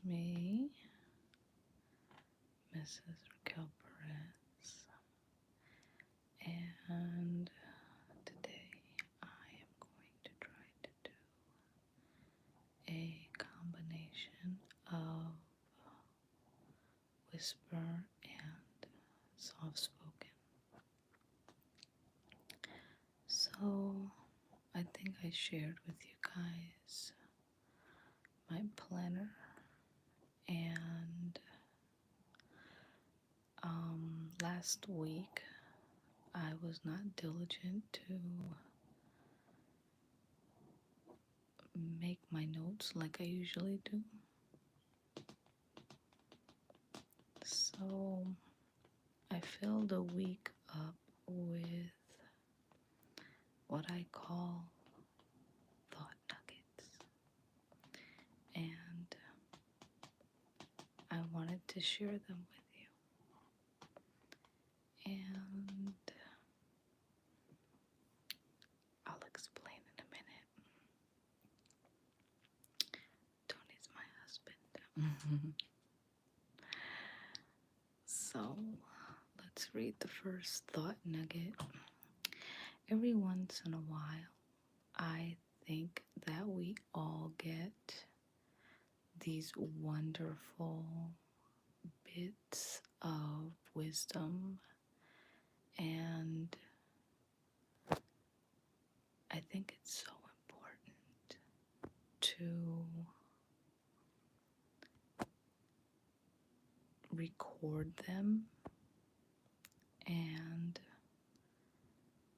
me, Mrs. Raquel Perez, and today I am going to try to do a combination of whisper and soft spoken. So I think I shared with you guys my planner, and last week I was not diligent to make my notes like I usually do. So I filled the week up with what I call thought nuggets. And I wanted to share them with you. And I'll explain in a minute. Tony's my husband. So let's read the first thought nugget. Every once in a while, I think that we all get these wonderful bits of wisdom, and I think it's so important to record them and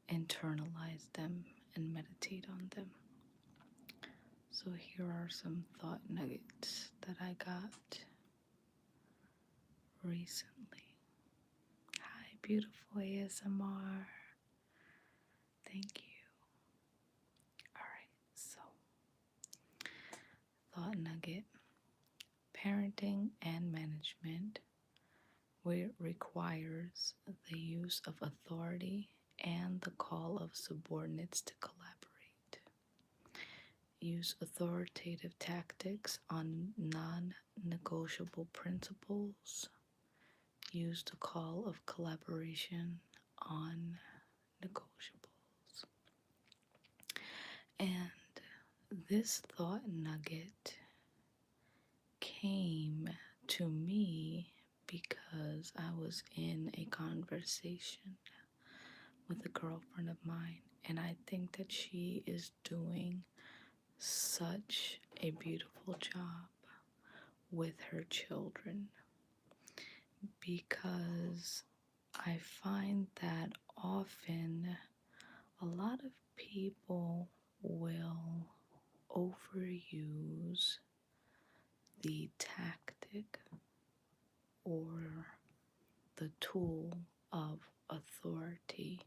internalize them and meditate on them. So here are some thought nuggets that I got recently. Hi, beautiful ASMR. Thank you. Alright, so thought nugget. Parenting and management, where it requires the use of authority and the call of subordinates to collaborate. Use authoritative tactics on non-negotiable principles. Use the call of collaboration on negotiables. And this thought nugget came to me because I was in a conversation with a girlfriend of mine, and I think that she is doing such a beautiful job with her children, because I find that often a lot of people will overuse the tactic or the tool of authority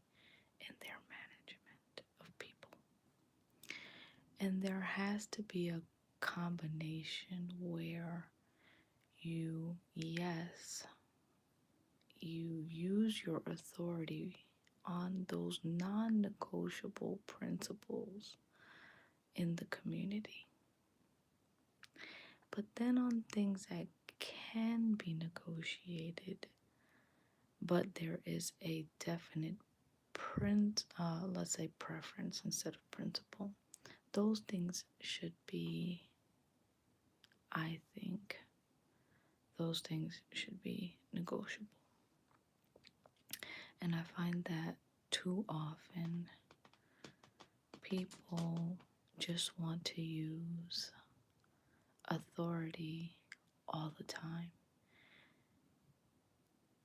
in their management of people. And there has to be a combination where you use your authority on those non-negotiable principles in the community. But then on things that can be negotiated, but there is a definite let's say preference instead of principle, those things should be, I think, those things should be negotiable. And I find that too often people just want to use authority all the time.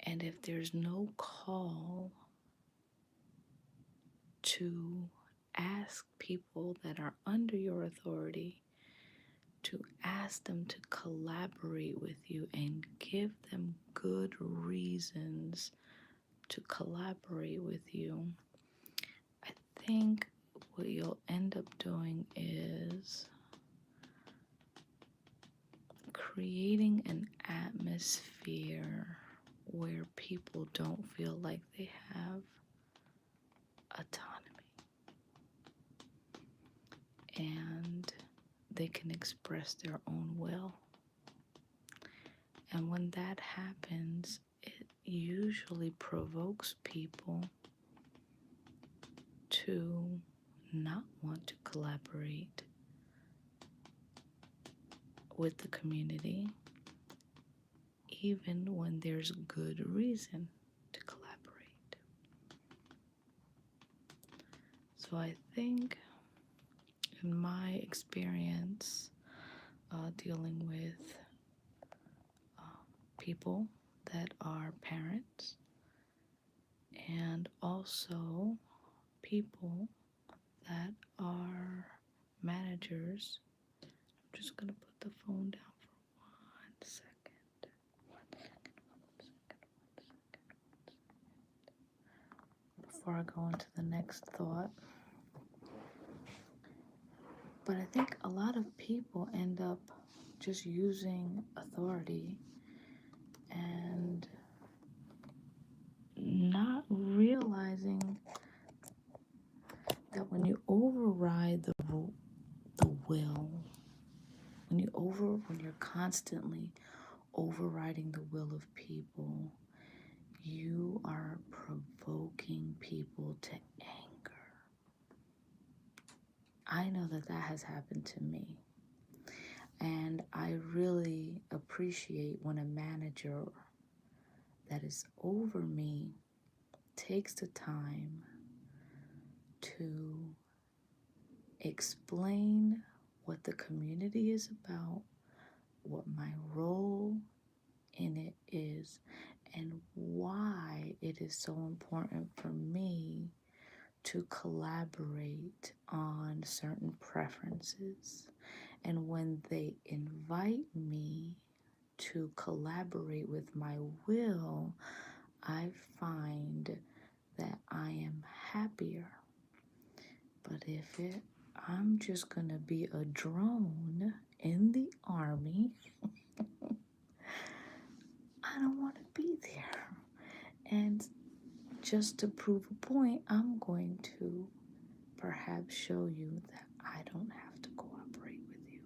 And if there's no call to ask people that are under your authority, to ask them to collaborate with you and give them good reasons to collaborate with you, I think what you'll end up doing is creating an atmosphere where people don't feel like they have autonomy and they can express their own will. And when that happens, it usually provokes people to not want to collaborate with the community, even when there's good reason to collaborate. So I think in my experience dealing with people that are parents and also people that are managers. I'm just going to put the phone down for 1 second. 1 second. Before I go into the next thought. But I think a lot of people end up just using authority and not realizing that when you override the will, when you're constantly overriding the will of people, you are provoking people to anger. I know that has happened to me. And I really appreciate when a manager that is over me takes the time to explain what the community is about, what my role in it is, and why it is so important for me to collaborate on certain preferences. And when they invite me to collaborate with my will, I find that I am happier. But if I'm just going to be a drone in the army, I don't want to be there. And just to prove a point, I'm going to perhaps show you that I don't have to cooperate with you.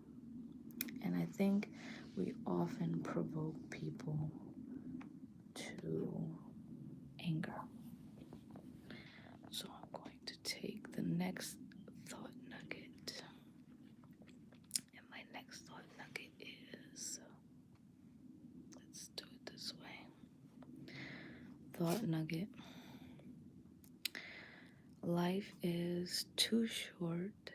And I think we often provoke people to anger. So I'm going to take the next thought nugget. And my next thought nugget is, let's do it this way. Thought nugget. Life is too short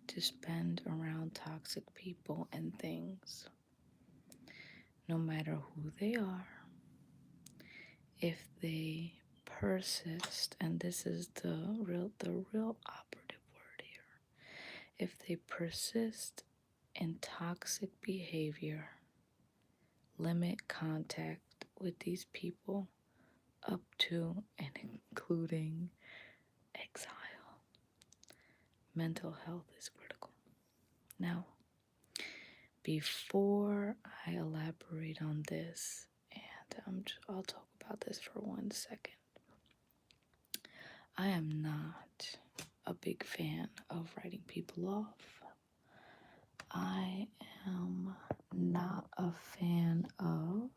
to spend around toxic people and things. No matter who they are, if they persist, and this is the real operative word here. If they persist in toxic behavior, limit contact with these people up to and including exile. Mental health is critical. Now, before I elaborate on this, and I'll talk about this for 1 second. I am not a big fan of writing people off. I am not a fan of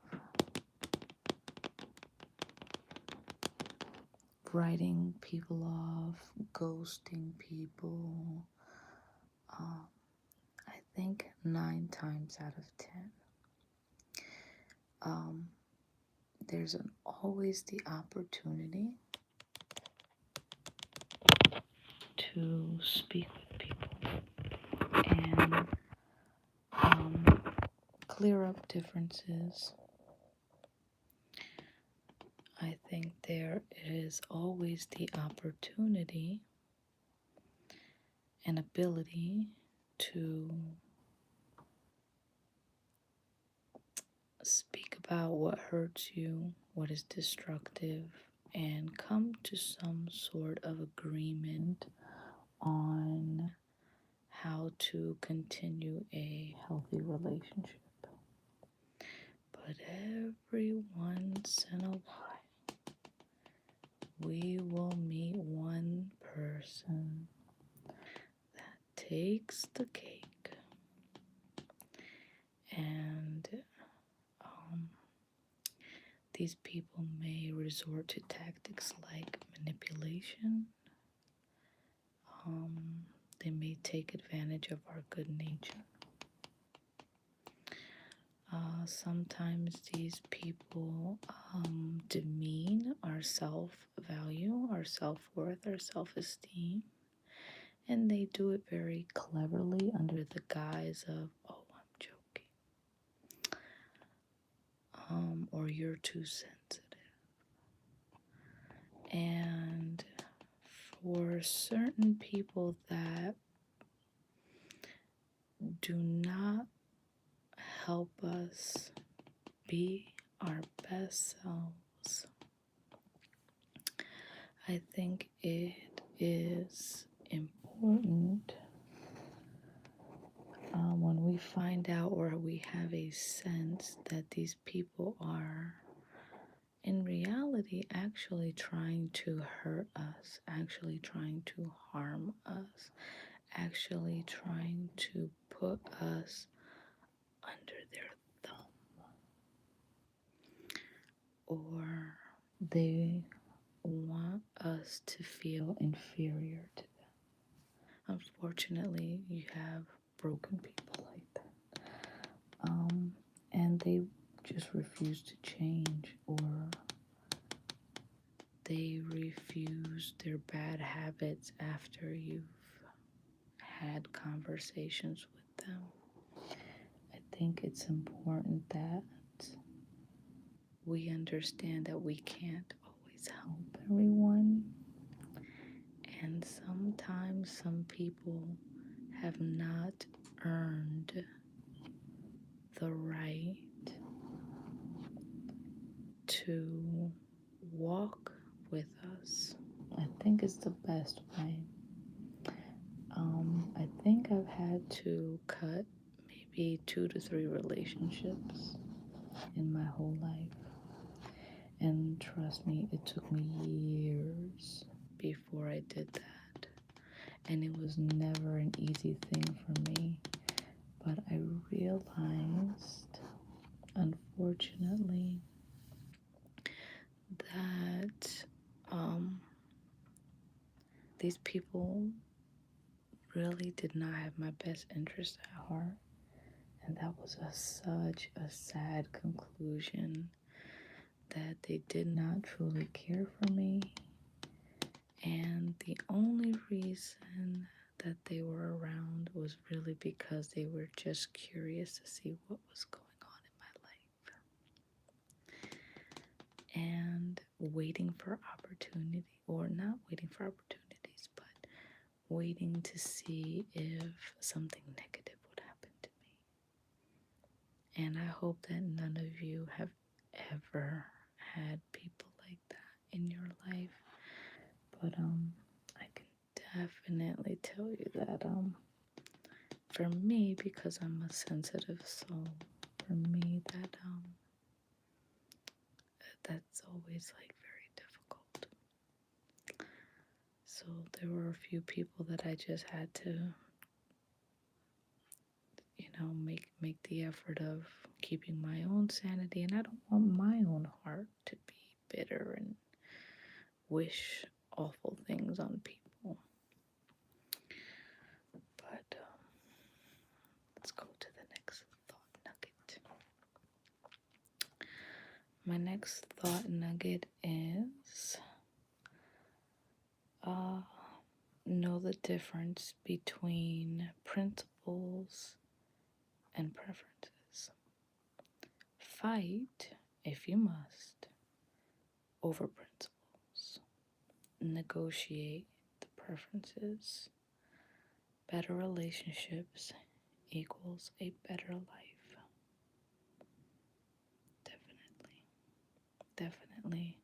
writing people off, ghosting people. I think 9 times out of 10, there's always the opportunity to speak with people and clear up differences. I think there is always the opportunity and ability to speak about what hurts you, what is destructive, and come to some sort of agreement on how to continue a healthy relationship. But every once in a while, we will meet one person that takes the cake and These people may resort to tactics like manipulation. They may take advantage of our good nature. Sometimes these people demean our self-value, our self-worth, our self-esteem, and they do it very cleverly under the guise of, oh, I'm joking, or you're too sensitive. And for certain people that do not help us be our best selves, I think it is important when we find out or we have a sense that these people are in reality actually trying to hurt us, actually trying to harm us, actually trying to put us under their thumb, or they want us to feel inferior to them. Unfortunately, you have broken people like that. And they just refuse to change, or they refuse their bad habits after you've had conversations with them. I think it's important that we understand that we can't always help everyone. And sometimes some people have not earned the right to walk with us. I think it's the best way. I think I've had to cut maybe 2 to 3 relationships in my whole life. And trust me, it took me years before I did that. And it was never an easy thing for me. But I realized, unfortunately, that these people really did not have my best interest at heart. And that was such a sad conclusion, that they did not truly care for me. And the only reason that they were around was really because they were just curious to see what was going on in my life. And waiting for opportunity, or not waiting for opportunities, but waiting to see if something negative would happen to me. And I hope that none of you have ever had people like that in your life. But I can definitely tell you that for me, because I'm a sensitive soul, for me that's always like very difficult. So there were a few people that I just had to, make the effort of keeping my own sanity, and I don't want my own heart to be bitter and wish awful things on people. But let's go to the next thought nugget. My next thought nugget is know the difference between principles and preferences. Fight, if you must, over principles. Negotiate the preferences. Better relationships equals a better life. Definitely. Definitely.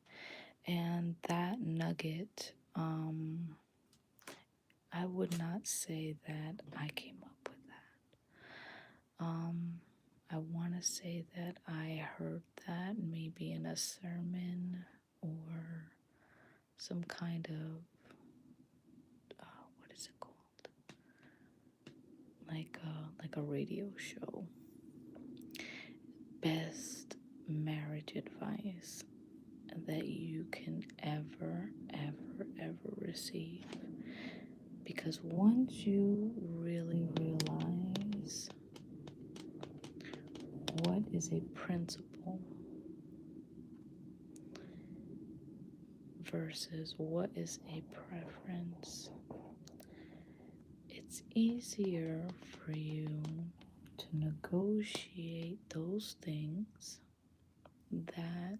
And that nugget, I would not say that I came up with that. I want to say that I heard that maybe in a sermon or some kind of, what is it called? Like a radio show. Best marriage advice that you can ever, ever, ever receive. Because once you really realize what is a principle versus what is a preference, it's easier for you to negotiate those things that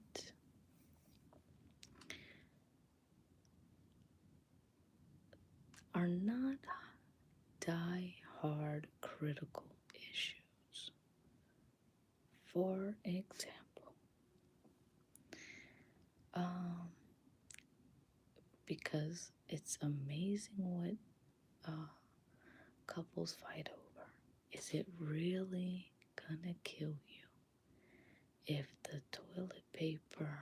are not die-hard critical issues. For example, um, because it's amazing what couples fight over. Is it really gonna kill you if the toilet paper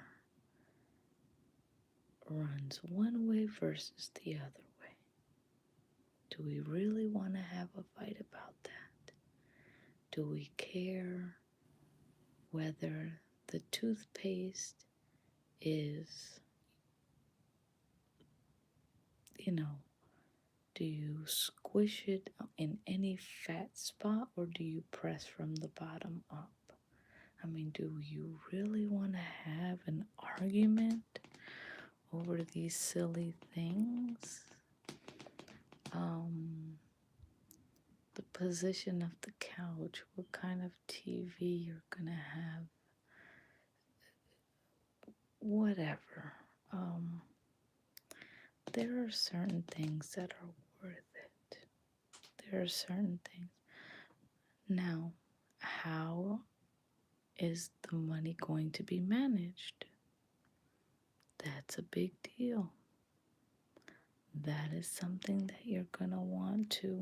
runs one way versus the other way? Do we really want to have a fight about that? Do we care whether the toothpaste is, do you squish it in any fat spot or do you press from the bottom up? I mean, do you really want to have an argument over these silly things? The position of the couch, what kind of TV you're gonna have, whatever. There are certain things that are worth it. There are certain things. Now, how is the money going to be managed? That's a big deal. That is something that you're going to want to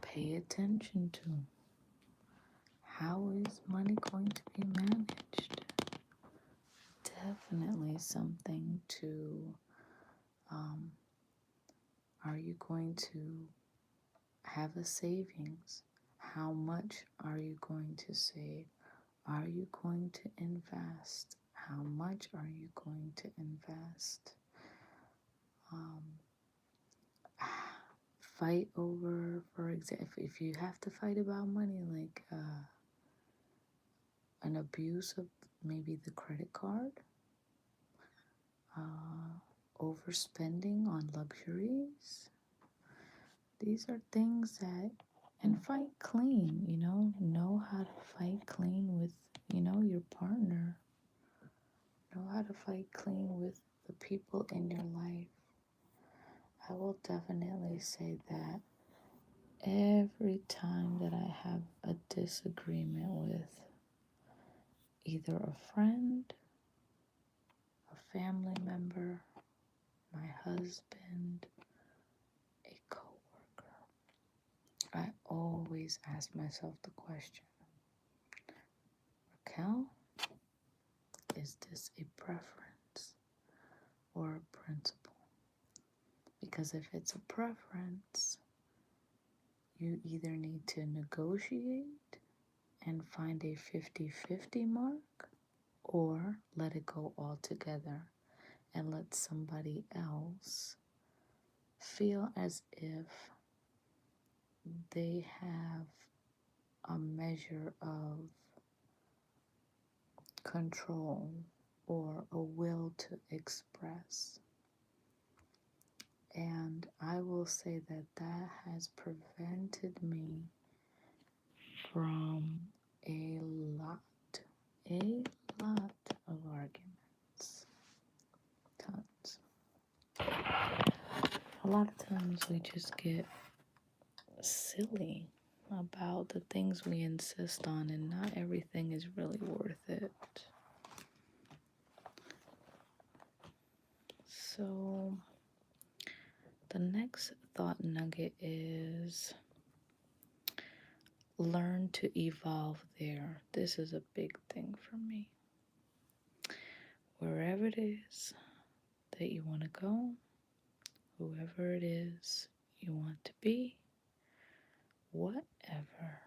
pay attention to. How is money going to be managed? Definitely something to, are you going to have a savings? How much are you going to save? Are you going to invest? How much are you going to invest? Fight over, for example, if you have to fight about money, like an abuse of maybe the credit card, overspending on luxuries. These are things that, and fight clean, know how to fight clean with, your partner. Know how to fight clean with the people in your life. I will definitely say that every time that I have a disagreement with either a friend, a family member, my husband, a coworker, I always ask myself the question, Raquel, is this a preference or a principle? Because if it's a preference, you either need to negotiate and find a 50-50 mark or let it go altogether and let somebody else feel as if they have a measure of control or a will to express. And I will say that that has prevented me from a lot of arguments. Tons. A lot of times we just get silly about the things we insist on, and not everything is really worth it. So the next thought nugget is learn to evolve there. This is a big thing for me. Wherever it is that you want to go, whoever it is you want to be, whatever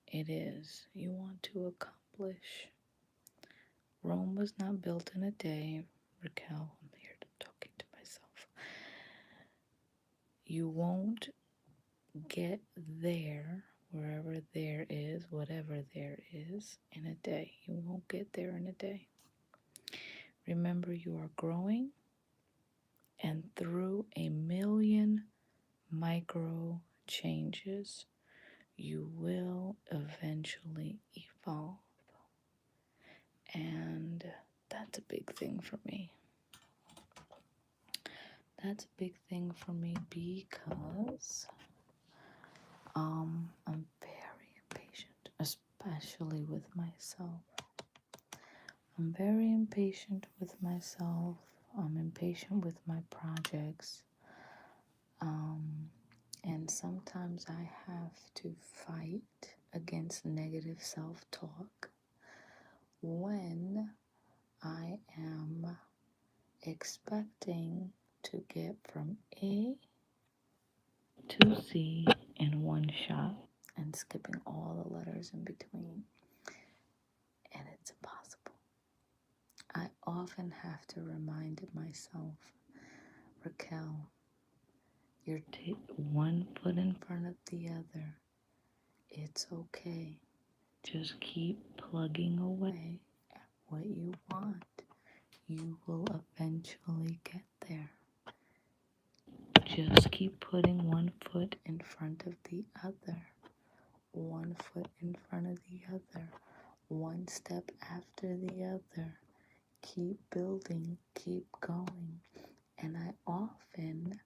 it is you want to accomplish, accomplish. Rome was not built in a day. Raquel, I'm here talking to myself. You won't get there, wherever there is, whatever there is, in a day. You won't get there in a day. Remember, you are growing, and through a million micro changes, you will eventually evolve. And that's a big thing for me. That's a big thing for me because I'm very impatient, especially with myself. I'm very impatient with myself. I'm impatient with my projects. And sometimes I have to fight against negative self talk when I am expecting to get from A to Z in one shot and skipping all the letters in between. And it's impossible. I often have to remind myself, Raquel, you're one foot in front of the other. It's okay. Just keep plugging away at what you want. You will eventually get there. Just keep putting one foot in front of the other. One foot in front of the other. One step after the other. Keep building. Keep going. And I often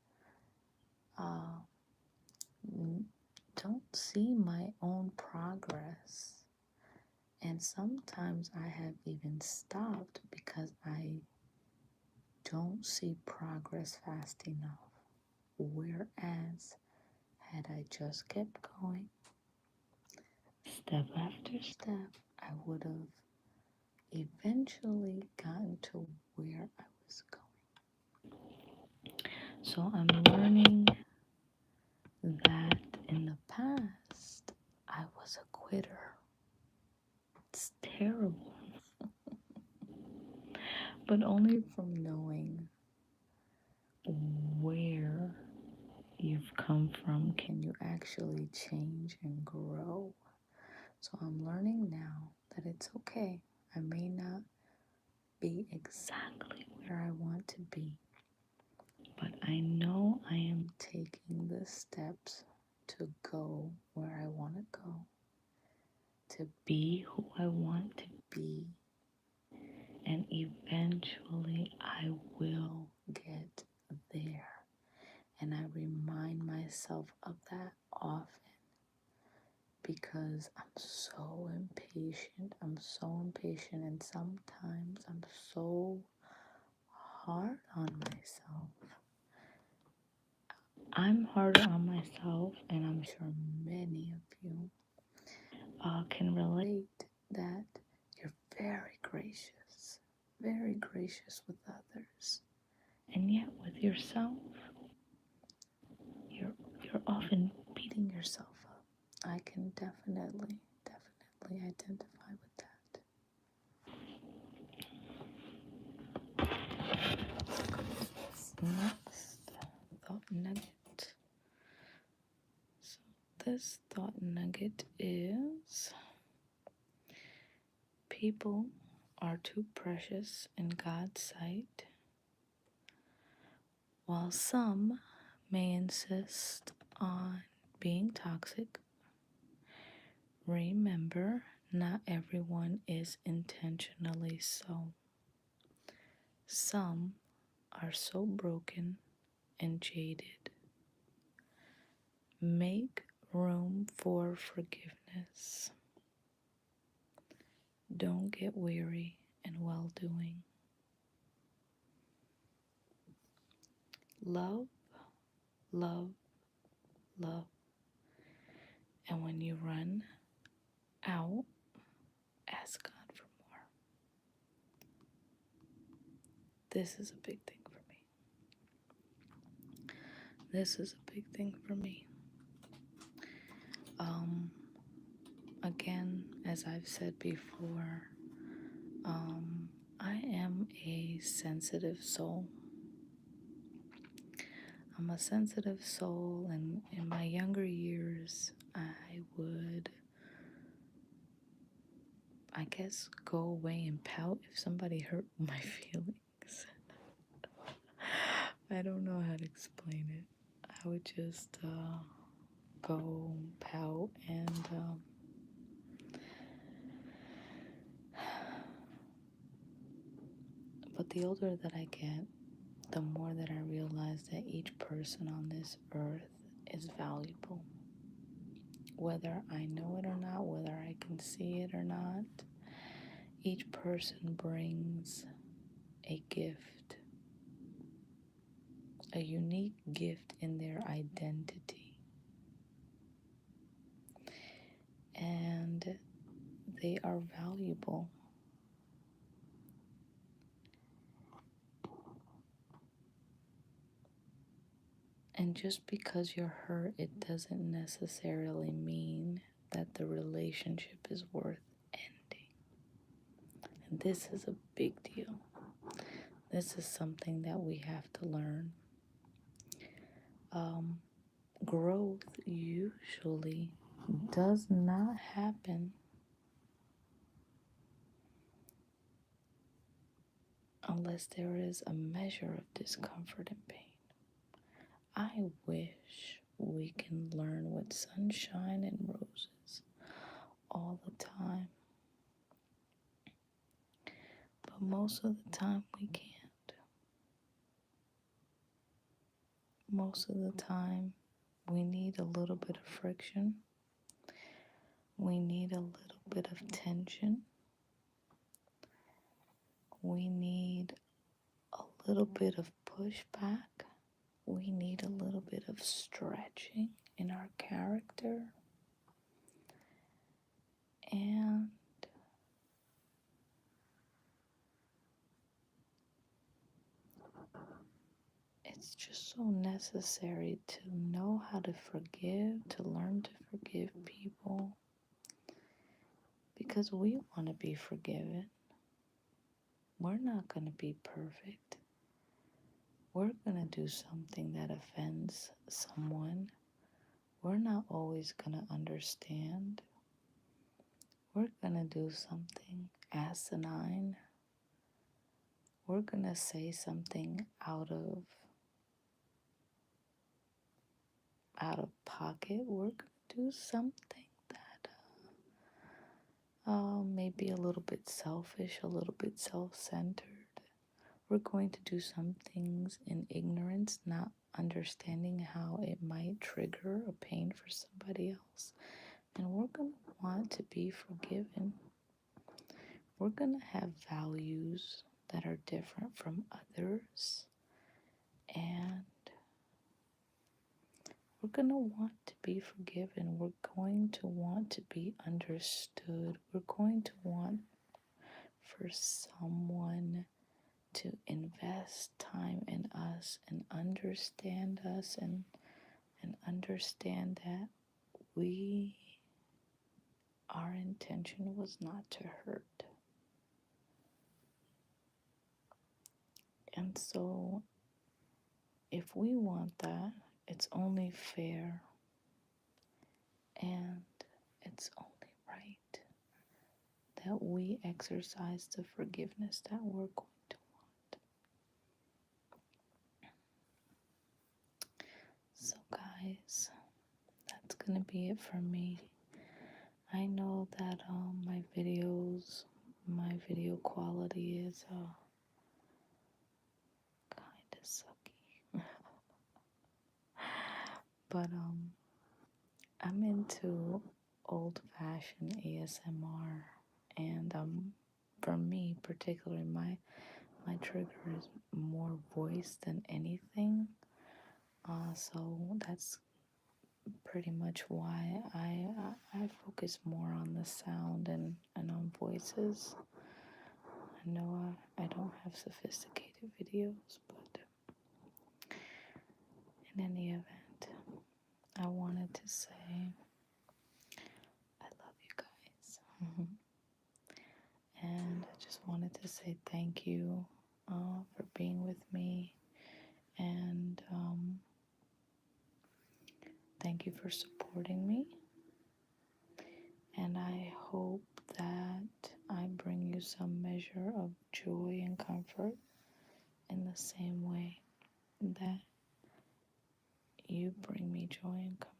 don't see my own progress. And sometimes I have even stopped because I don't see progress fast enough. Whereas, had I just kept going, step after step, I would have eventually gotten to where I was going. So I'm learning that in the past, I was a quitter. It's terrible. But only from knowing where you've come from can you actually change and grow. So I'm learning now that it's okay. I may not be exactly where I want to be, but I know I am taking the steps to go where I want to go, to be who I want to be, and eventually I will get there. And I remind myself of that often because I'm so impatient. And sometimes I'm so hard on myself. I'm harder on myself, and I'm sure many of you can relate that you're very gracious with others, and yet with yourself, you're often beating yourself up. I can definitely identify with that. Next thought nugget. So this thought nugget is people are too precious in God's sight, while some may insist on being toxic. Remember, not everyone is intentionally so. Some are so broken and jaded. Make room for forgiveness. Don't get weary in well doing. Love, love, love. And when you run out, ask God for more. This is a big thing for me. This is a big thing for me. Again, as as I've said before, I am a sensitive soul. I'm a sensitive soul, and in my younger years, I would, I guess, go away and pout if somebody hurt my feelings. I don't know how to explain it. I would just go pout and but the older that I get, the more that I realize that each person on this earth is valuable. Whether I know it or not, whether I can see it or not, each person brings a gift, a unique gift in their identity. And they are valuable. And just because you're hurt, it doesn't necessarily mean that the relationship is worth ending. And this is a big deal. This is something that we have to learn. Growth usually does not happen unless there is a measure of discomfort and pain. I wish we can learn with sunshine and roses all the time. But most of the time we can't. Most of the time we need a little bit of friction. We need a little bit of tension. We need a little bit of pushback. We need a little bit of stretching in our character. And it's just so necessary to know how to forgive, to learn to forgive people, because we want to be forgiven. We're not going to be perfect. We're going to do something that offends someone. We're not always going to understand. We're going to do something asinine. We're going to say something out of pocket. We're going to do something that may be a little bit selfish, a little bit self-centered. We're going to do some things in ignorance, not understanding how it might trigger a pain for somebody else. And we're going to want to be forgiven. We're going to have values that are different from others. And we're going to want to be forgiven. We're going to want to be understood. We're going to want for someone to invest time in us and understand us and understand that our intention was not to hurt. And so if we want that, it's only fair and it's only right that we exercise the forgiveness that we're going to want. So guys, that's gonna be it for me. I know that my video quality is kind of sucky. But I'm into old-fashioned ASMR, and for me particularly, my trigger is more voice than anything. So that's pretty much why I focus more on the sound and on voices. I know I don't have sophisticated videos, but in any event, I wanted to say I love you guys. just wanted to say thank you for being with me, and thank you for supporting me. And I hope that I bring you some measure of joy and comfort in the same way that you bring me joy and comfort.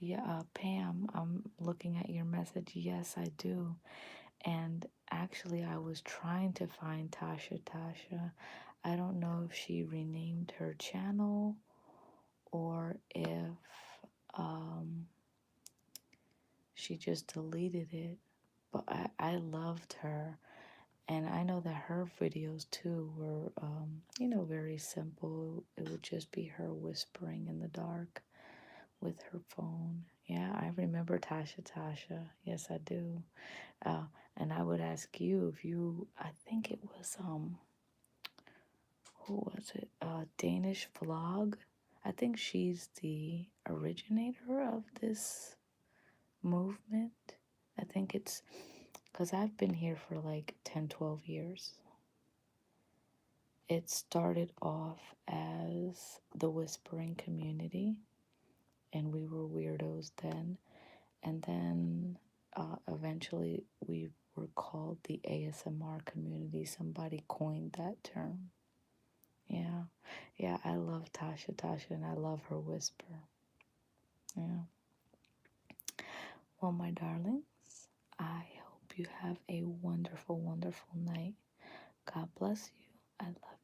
Yeah, Pam, I'm looking at your message. Yes, I do. And actually, I was trying to find Tasha Tasha. I don't know if she renamed her channel or if um, she just deleted it. But I loved her. And I know that her videos too were, very simple. It would just be her whispering in the dark with her phone. Yeah, I remember Tasha Tasha. Yes, I do. Uh, and I would ask you if you, I think it was, who was it? Danish Vlog. I think she's the originator of this movement. I think it's because I've been here for like 10, 12 years. It started off as the whispering community, and we were weirdos then. And then eventually we were called the ASMR community. Somebody coined that term. Yeah. Yeah, I love Tasha Tasha and I love her whisper. Yeah. Well, my darlings, I hope you have a wonderful, wonderful night. God bless you. I love you.